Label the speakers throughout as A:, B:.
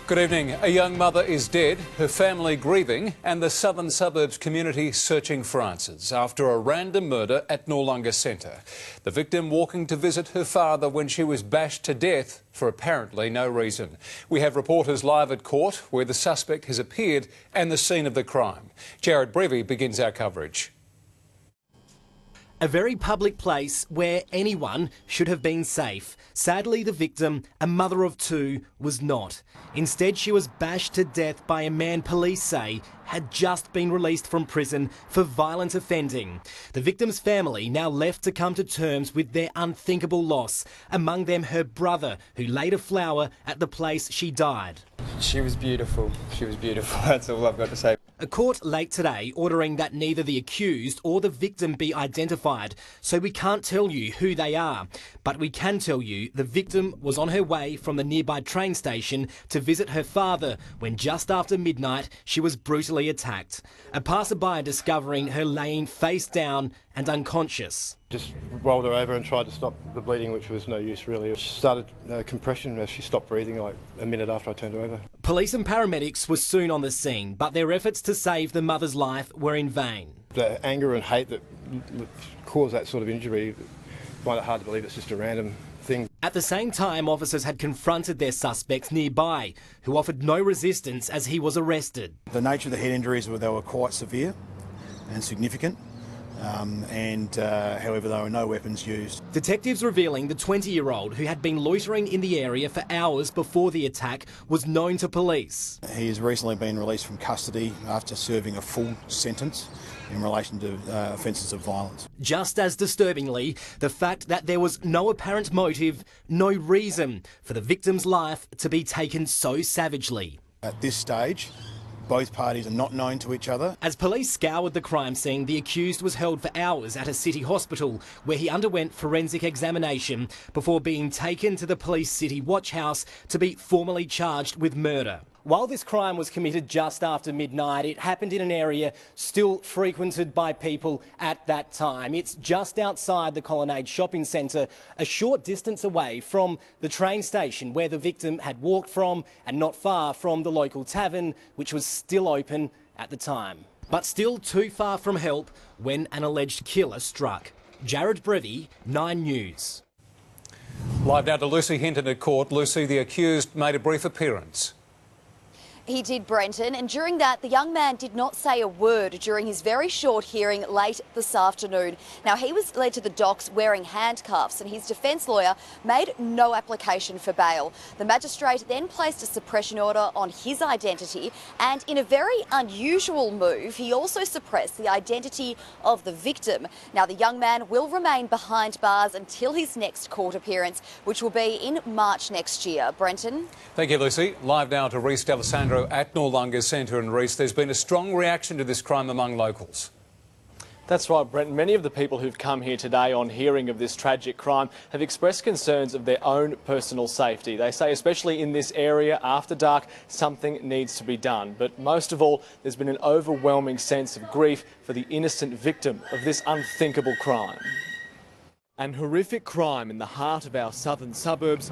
A: Good evening. A young mother is dead, her family grieving, and the southern suburbs community searching for answers after a random murder at Noarlunga Centre. The victim walking to visit her father when she was bashed to death for apparently no reason. We have reporters live at court where the suspect has appeared and the scene of the crime. Jarrad Brevi begins our coverage.
B: A very public place where anyone should have been safe. Sadly, the victim, a mother of two, was not. Instead, she was bashed to death by a man police say had just been released from prison for violent offending. The victim's family now left to come to terms with their unthinkable loss, among them her brother, who laid a flower at the place she died.
C: She was beautiful. She was beautiful. That's all I've got to say.
B: A court late today ordering that neither the accused or the victim be identified, so we can't tell you who they are. But we can tell you the victim was on her way from the nearby train station to visit her father when just after midnight she was brutally attacked. A passerby discovering her laying face down and unconscious.
D: Just rolled her over and tried to stop the bleeding, which was no use really. She started compression as she stopped breathing like a minute after I turned her over.
B: Police and paramedics were soon on the scene, but their efforts to save the mother's life were in vain.
D: The anger and hate that caused that sort of injury, I find it hard to believe it's just a random thing.
B: At the same time, officers had confronted their suspects nearby, who offered no resistance as he was arrested.
E: The nature of the head injuries they were quite severe and significant. However, there were no weapons used.
B: Detectives revealing the 20-year-old who had been loitering in the area for hours before the attack was known to police.
E: He has recently been released from custody after serving a full sentence in relation to offences of violence.
B: Just as disturbingly, the fact that there was no apparent motive, no reason for the victim's life to be taken so savagely.
E: At this stage, both parties are not known to each other.
B: As police scoured the crime scene, the accused was held for hours at a city hospital where he underwent forensic examination before being taken to the police city watch house to be formally charged with murder. While this crime was committed just after midnight, it happened in an area still frequented by people at that time. It's just outside the Colonnades shopping centre, a short distance away from the train station where the victim had walked from and not far from the local tavern, which was still open at the time. But still too far from help when an alleged killer struck. Jarrad Brevi, 9 News.
A: Live now to Lucy Hinton at court. Lucy, the accused made a brief appearance.
F: He did, Brenton, and during that, the young man did not say a word during his very short hearing late this afternoon. Now, he was led to the docks wearing handcuffs, and his defence lawyer made no application for bail. The magistrate then placed a suppression order on his identity, and in a very unusual move, he also suppressed the identity of the victim. Now, the young man will remain behind bars until his next court appearance, which will be in March next year. Brenton?
A: Thank you, Lucy. Live now to Reece at Noarlunga Centre. And Reece, there's been a strong reaction to this crime among locals.
G: That's right, Brent. Many of the people who've come here today on hearing of this tragic crime have expressed concerns of their own personal safety. They say, especially in this area after dark, something needs to be done. But most of all, there's been an overwhelming sense of grief for the innocent victim of this unthinkable crime. An horrific crime in the heart of our southern suburbs,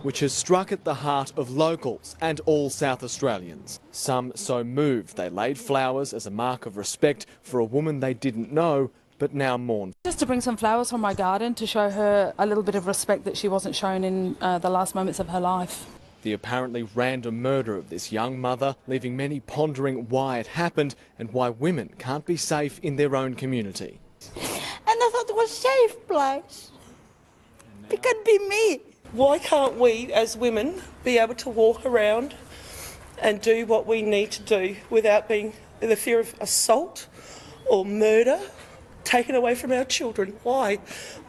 G: which has struck at the heart of locals and all South Australians. Some so moved they laid flowers as a mark of respect for a woman they didn't know but now mourn.
H: Just to bring some flowers from my garden to show her a little bit of respect that she wasn't shown in the last moments of her life.
G: The apparently random murder of this young mother, leaving many pondering why it happened and why women can't be safe in their own community.
I: And I thought it was a safe place. It could be me.
J: Why can't we, as women, be able to walk around and do what we need to do without being in the fear of assault or murder taken away from our children? Why?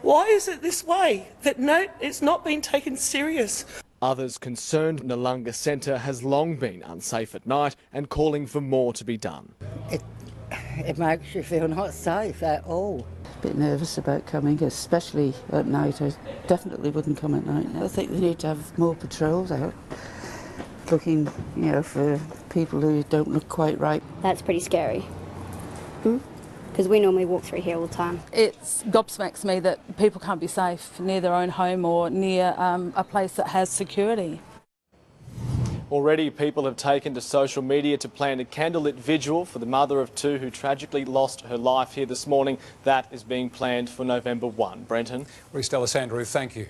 J: Why is it this way? That no, it's not been taken serious.
G: Others concerned Noarlunga Centre has long been unsafe at night and calling for more to be done.
I: It makes you feel not safe at all.
K: A bit nervous about coming, especially at night. I definitely wouldn't come at night. I think we need to have more patrols out, looking, for people who don't look quite right.
L: That's pretty scary. Because we normally walk through here all the time.
H: It gobsmacks me that people can't be safe near their own home or near a place that has security.
G: Already people have taken to social media to plan a candlelit vigil for the mother of two who tragically lost her life here this morning. That is being planned for November 1. Brenton.
A: Reece, thank you.